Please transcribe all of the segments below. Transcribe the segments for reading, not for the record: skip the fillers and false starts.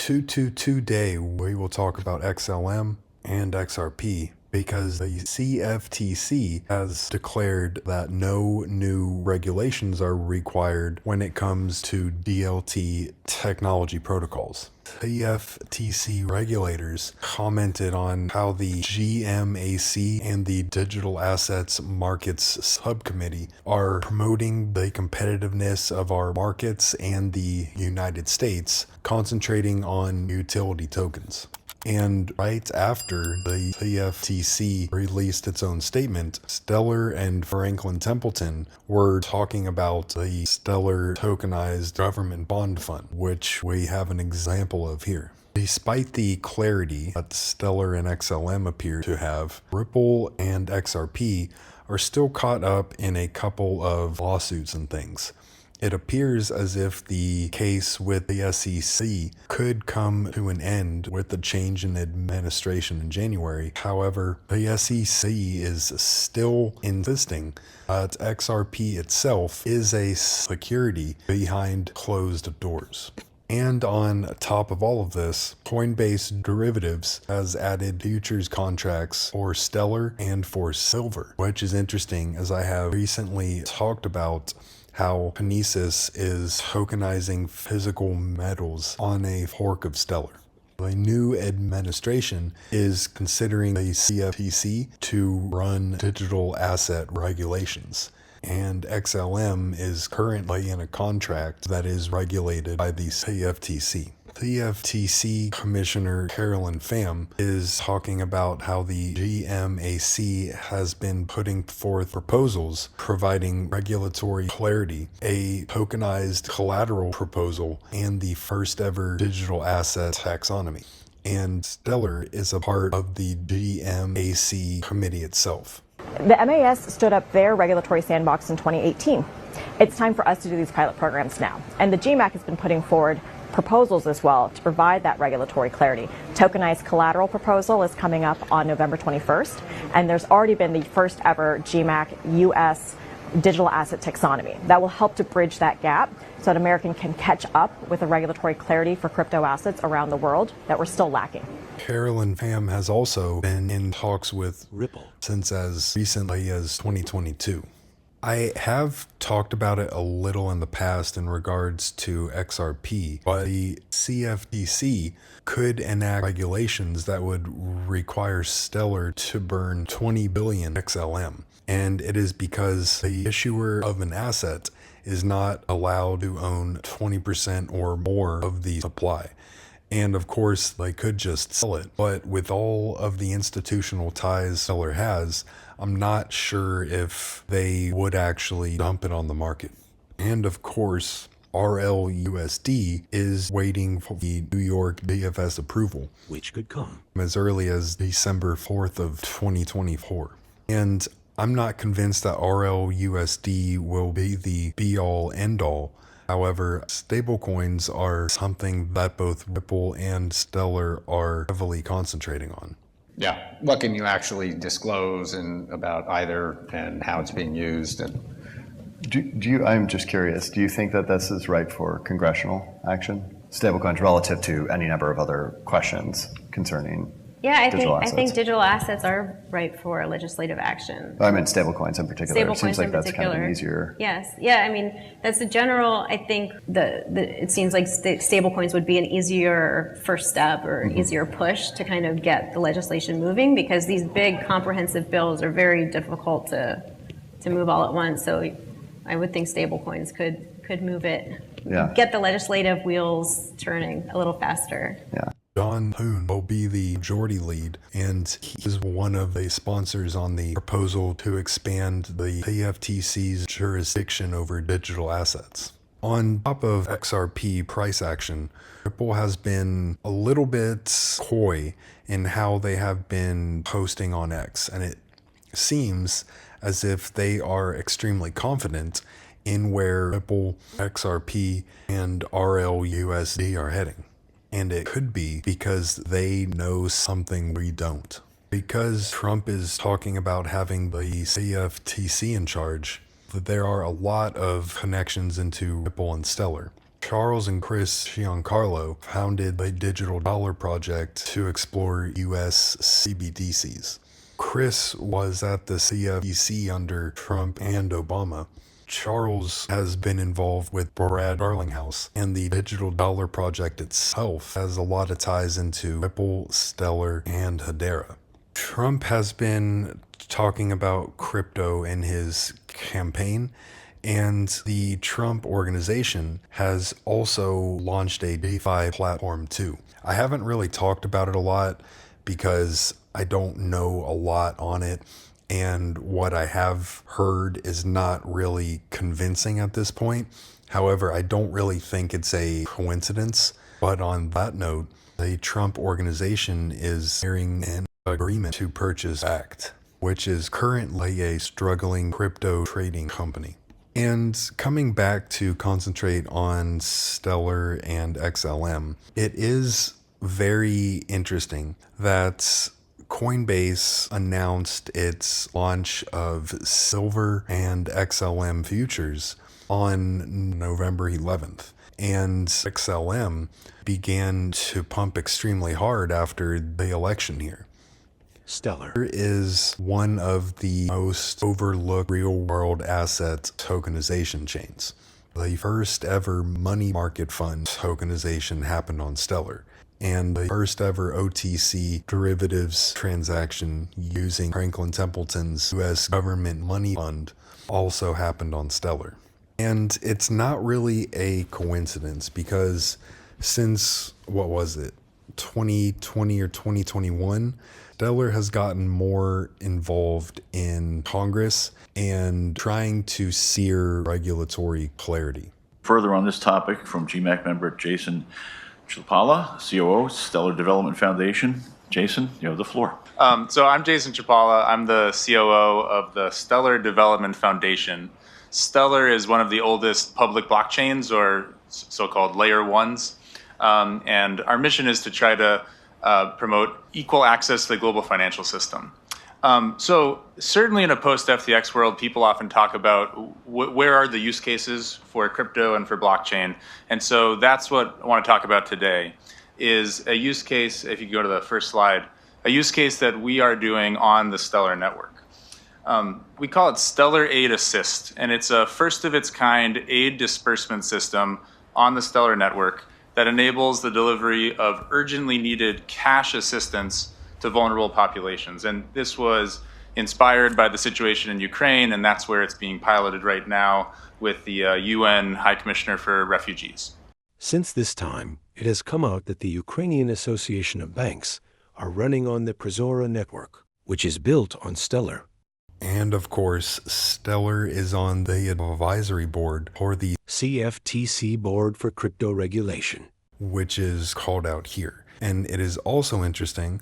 Today we will talk about XLM and XRP because the CFTC has declared that no new regulations are required when it comes to DLT technology protocols. CFTC regulators commented on how the GMAC and the Digital Assets Markets Subcommittee are promoting the competitiveness of our markets and the United States, concentrating on utility tokens. And right after the CFTC released its own statement, Stellar and Franklin Templeton were talking about the Stellar Tokenized Government Bond Fund, which we have an example of here. Despite the clarity that Stellar and XLM appear to have, Ripple and XRP are still caught up in a couple of lawsuits and things. It appears as if the case with the SEC could come to an end with the change in administration in January. However, the SEC is still insisting that XRP itself is a security behind closed doors. And on top of all of this, Coinbase Derivatives has added futures contracts for Stellar and for Silver, which is interesting as I have recently talked about how Kinesis is tokenizing physical metals on a fork of Stellar. The new administration is considering the CFTC to run digital asset regulations, and XLM is currently in a contract that is regulated by the CFTC. CFTC Commissioner Carolyn Pham is talking about how the GMAC has been putting forth proposals providing regulatory clarity, a tokenized collateral proposal, and the first ever digital asset taxonomy. And Stellar is a part of the GMAC committee itself. The MAS stood up their regulatory sandbox in 2018. It's time for us to do these pilot programs now. And the GMAC has been putting forward proposals as well to provide that regulatory clarity. Tokenized collateral proposal is coming up on November 21st, and there's already been the first ever GMAC US digital asset taxonomy. That will help to bridge that gap so that American can catch up with the regulatory clarity for crypto assets around the world that we're still lacking. Carolyn Pham has also been in talks with Ripple since as recently as 2022. I have talked about it a little in the past in regards to XRP, but the CFTC could enact regulations that would require Stellar to burn 20 billion XLM. And it is because the issuer of an asset is not allowed to own 20% or more of the supply. And of course, they could just sell it. But with all of the institutional ties Stellar has, I'm not sure if they would actually dump it on the market. And of course, RLUSD is waiting for the New York DFS approval, which could come as early as December 4th of 2024. And I'm not convinced that RLUSD will be the be-all, end-all. However, stablecoins are something that both Ripple and Stellar are heavily concentrating on. Yeah, what can you actually disclose about either and how it's being used? And I'm just curious, do you think that this is ripe for congressional action? Stablecoins relative to any number of other questions concerning digital assets. I think digital assets are ripe for legislative action. I meant stablecoins in particular. It seems like that's kind of an easier. Yes, yeah. I mean, that's the general. I think it seems like stablecoins would be an easier first step or easier push to kind of get the legislation moving, because these big comprehensive bills are very difficult to move all at once. So I would think stablecoins could move it, get the legislative wheels turning a little faster. Yeah. John Poon will be the majority lead, and he is one of the sponsors on the proposal to expand the CFTC's jurisdiction over digital assets. On top of XRP price action, Ripple has been a little bit coy in how they have been posting on X, and it seems as if they are extremely confident in where Ripple, XRP, and RLUSD are heading. And it could be because they know something we don't. Because Trump is talking about having the CFTC in charge, that there are a lot of connections into Ripple and Stellar. Charles and Chris Giancarlo founded the Digital Dollar Project to explore US CBDCs. Chris was at the CFTC under Trump and Obama. Charles has been involved with Brad Garlinghouse, and the Digital Dollar Project itself has a lot of ties into Ripple, Stellar, and Hedera. Trump has been talking about crypto in his campaign, and the Trump organization has also launched a DeFi platform too. I haven't really talked about it a lot because I don't know a lot on it, and what I have heard is not really convincing at this point. However, I don't really think it's a coincidence. But on that note, the Trump organization is nearing an agreement to purchase Act, which is currently a struggling crypto trading company. And coming back to concentrate on Stellar and XLM, it is very interesting that Coinbase announced its launch of Silver and XLM futures on November 11th. And XLM began to pump extremely hard after the election here. Stellar is one of the most overlooked real-world asset tokenization chains. The first ever money market fund tokenization happened on Stellar, and the first ever OTC derivatives transaction using Franklin Templeton's U.S. government money fund also happened on Stellar. And it's not really a coincidence because since, 2020 or 2021, Stellar has gotten more involved in Congress and trying to sear regulatory clarity. Further on this topic from GMAC member Jason Chapala, COO, Stellar Development Foundation. Jason, you have the floor. So I'm Jason Chapala. I'm the COO of the Stellar Development Foundation. Stellar is one of the oldest public blockchains, or so-called layer ones. And our mission is to try to promote equal access to the global financial system. So certainly in a post-FTX world, people often talk about where are the use cases for crypto and for blockchain. And so that's what I want to talk about today, is a use case, if you go to the first slide, a use case that we are doing on the Stellar network. We call it Stellar Aid Assist, and it's a first-of-its-kind aid disbursement system on the Stellar network that enables the delivery of urgently needed cash assistance to vulnerable populations. And this was inspired by the situation in Ukraine, and that's where it's being piloted right now with the UN High Commissioner for Refugees. Since this time, it has come out that the Ukrainian Association of Banks are running on the Prozora network, which is built on Stellar. And of course, Stellar is on the advisory board for the CFTC Board for Crypto Regulation, which is called out here. And it is also interesting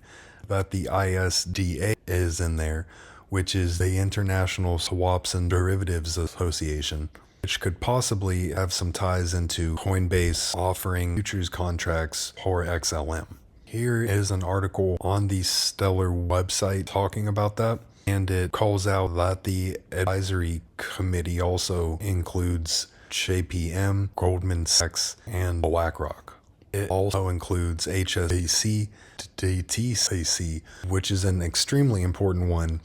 that the ISDA is in there, which is the International Swaps and Derivatives Association, which could possibly have some ties into Coinbase offering futures contracts for XLM. Here is an article on the Stellar website talking about that. And it calls out that the advisory committee also includes JPM, Goldman Sachs, and BlackRock. It also includes HSBC, DTCC, which is an extremely important one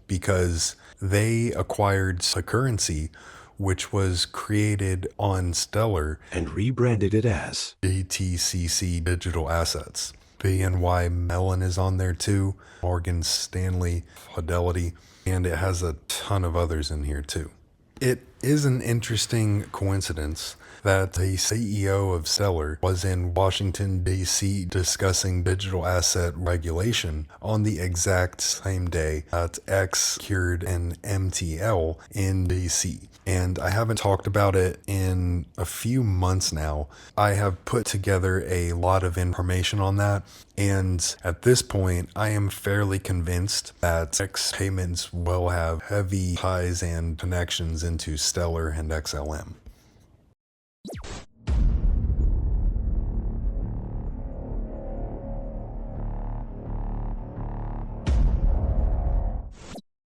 because they acquired a currency which was created on Stellar and rebranded it as DTCC Digital Assets. BNY Mellon is on there too, Morgan Stanley, Fidelity, and it has a ton of others in here too. It is an interesting coincidence that the CEO of Stellar was in Washington, D.C. discussing digital asset regulation on the exact same day that X cured an MTL in D.C. And I haven't talked about it in a few months now. I have put together a lot of information on that, and at this point, I am fairly convinced that X payments will have heavy ties and connections into Stellar and XLM.